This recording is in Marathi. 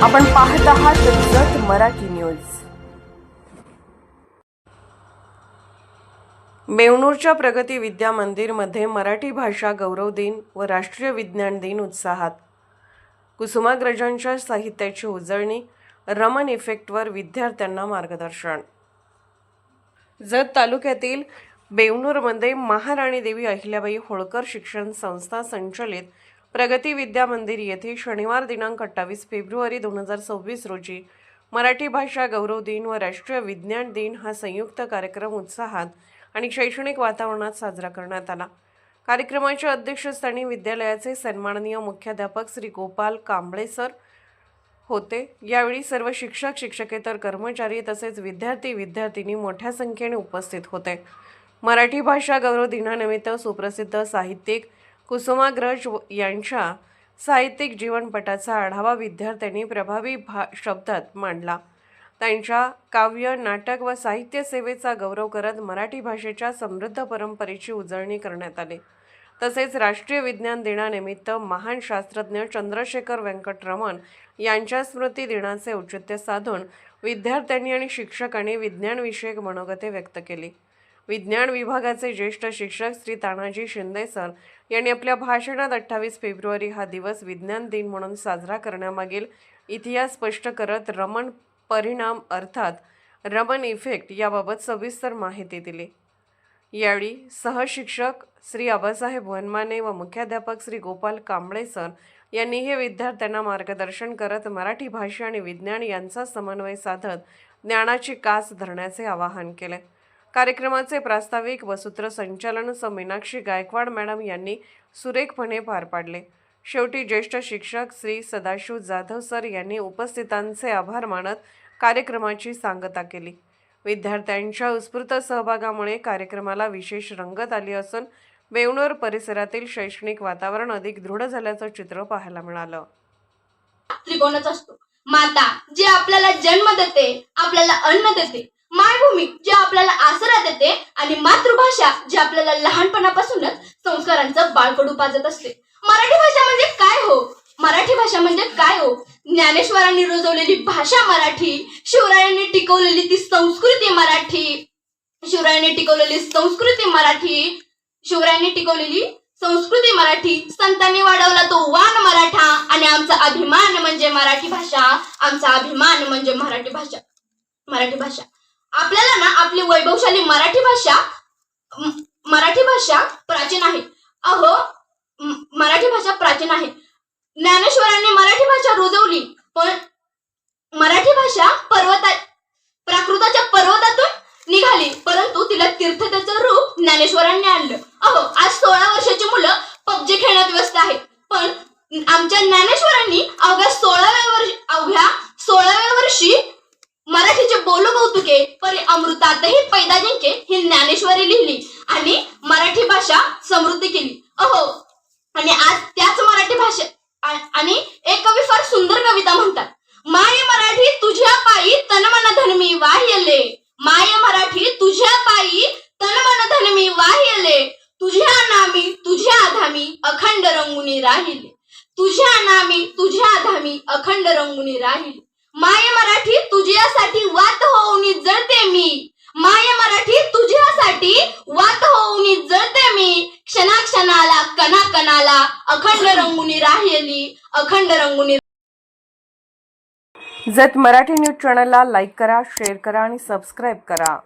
आपण पाहत आहात जत मराठी न्यूज। बेवणूरच्या प्रगती विद्या मंदिरमध्ये मराठी भाषा गौरव दिन व राष्ट्रीय विज्ञान दिन उत्साहात। कुसुमाग्रजांच्या साहित्याची उजळणी, रमण इफेक्टवर विद्यार्थ्यांना मार्गदर्शन। जत तालुक्यातील बेवणूरमध्ये महाराणी देवी अहिल्याबाई होळकर शिक्षण संस्था संचलित प्रगती विद्या मंदिर येथे शनिवार दिनांक 28 फेब्रुवारी 2026 रोजी मराठी भाषा गौरव दिन व राष्ट्रीय विज्ञान दिन हा संयुक्त कार्यक्रम उत्साहात आणि शैक्षणिक वातावरणात साजरा करण्यात आला। कार्यक्रमाच्या अध्यक्षस्थानी विद्यालयाचे सन्माननीय मुख्याध्यापक श्री गोपाल कांबळे सर होते। यावेळी सर्व शिक्षक, शिक्षकेतर कर्मचारी तसेच विद्यार्थी विद्यार्थिनी मोठ्या संख्येने उपस्थित होते। मराठी भाषा गौरव दिनानिमित्त सुप्रसिद्ध साहित्यिक कुसुमाग्रज यांच्या साहित्यिक जीवनपटाचा आढावा विद्यार्थ्यांनी प्रभावी शब्दात मांडला। त्यांच्या काव्य, नाटक व साहित्य सेवेचा गौरव करत मराठी भाषेच्या समृद्ध परंपरेची उजळणी करण्यात आली। तसेच राष्ट्रीय विज्ञान दिनानिमित्त महान शास्त्रज्ञ चंद्रशेखर वेंकट रमण यांच्या स्मृती दिनाचे औचित्य साधून विद्यार्थ्यांनी आणि शिक्षकांनी विज्ञानविषयक मनोगते व्यक्त केली। विज्ञान विभागाचे ज्येष्ठ शिक्षक श्री तानाजी शिंदे सर यांनी आपल्या भाषणात 28 फेब्रुवारी हा दिवस विज्ञान दिन म्हणून साजरा करण्यामागील इतिहास स्पष्ट करत रमण परिणाम अर्थात रमण इफेक्ट याबाबत सविस्तर माहिती दिली। यावेळी सहशिक्षक श्री आबासाहेब वनमाने व मुख्याध्यापक श्री गोपाल कांबळे सर यांनीही विद्यार्थ्यांना मार्गदर्शन करत मराठी भाषा आणि विज्ञान यांचा समन्वय साधत ज्ञानाची कास धरण्याचे आवाहन केले। कार्यक्रमाचे प्रास्ताविक व सूत्रसंचालन मीनाक्षी गायकवाड मॅडम यांनी सुरेखपणे पार पाडले। शेवटी ज्येष्ठ शिक्षक श्री सदाशिव जाधव सर यांनी उपस्थितांचे आभार मानत कार्यक्रमाची सांगता केली। विद्यार्थ्यांच्या उत्स्फूर्त सहभागामुळे कार्यक्रमाला विशेष रंगत आली असून बेवणूर परिसरातील शैक्षणिक वातावरण अधिक दृढ झाल्याचं चित्र पाहायला मिळालं। त्रिकोणच असतो। माता जी आपल्याला जन्म देते, आपल्याला अन्न देते, मायभूमी जी आपल्याला आसरा देते आणि मातृभाषा जी आपल्याला लहानपणापासूनच संस्कारांचं बाळकडू पाजत असते। मराठी भाषा म्हणजे काय हो? मराठी भाषा म्हणजे काय हो? ज्ञानेश्वरांनी रुजवलेली भाषा मराठी, शिवरायांनी टिकवलेली ती संस्कृती मराठी, शिवरायांनी टिकवलेली संस्कृती मराठी, शिवरायांनी टिकवलेली संस्कृती मराठी, संतांनी वाढवला तो वान मराठा आणि आमचा अभिमान म्हणजे मराठी भाषा, आमचा अभिमान म्हणजे मराठी भाषा। मराठी भाषा आपल्याला ना आपली वैभवशाली मराठी भाषा प्राचीन आहे। अहो, मराठी भाषा प्राचीन आहे। ज्ञानेश्वरांनी मराठी भाषा रुजवली, पण मराठी भाषा प्राकृताच्या पर्वतातून निघाली, परंतु तिला तीर्थतेचं रूप ज्ञानेश्वरांनी आणलं। अहो, आज 16 वर्षाची मुलं पबजी खेळण्यात व्यस्त आहेत, पण आमच्या ज्ञानेश्वरांनी अवघ्या 16व्या वर्षी मराठीचे बोलू कौतुके परी अमृतातही पैदा जिंके ही ज्ञानेश्वरी लिहिली आणि मराठी भाषा समृद्धी केली। अहो, आणि आज त्याच मराठी भाषा आणि एक कवी फार सुंदर कविता म्हणतात, माय मराठी तुझ्या पायी तन मन धन मी वाह्यले, माय मराठी तुझ्या पायी तन मन धन मी वाह्यले, तुझ्या नामी तुझ्या आधामी अखंड रंगुनी राहिले, तुझ्या नामी तुझ्या आधामी अखंड रंगुनी राहिले, माय मराठी तुझ्यासाठी वात होऊन जळते मी, माय मराठी तुझ्यासाठी वात होऊन जळते मी, क्षणाक्षणाला कणाकणाला अखंड रंगुनी राहिली, अखंड रंगुनी। जत मराठी न्यूज चॅनलला लाईक करा, शेअर करा आणि सबस्क्राईब करा।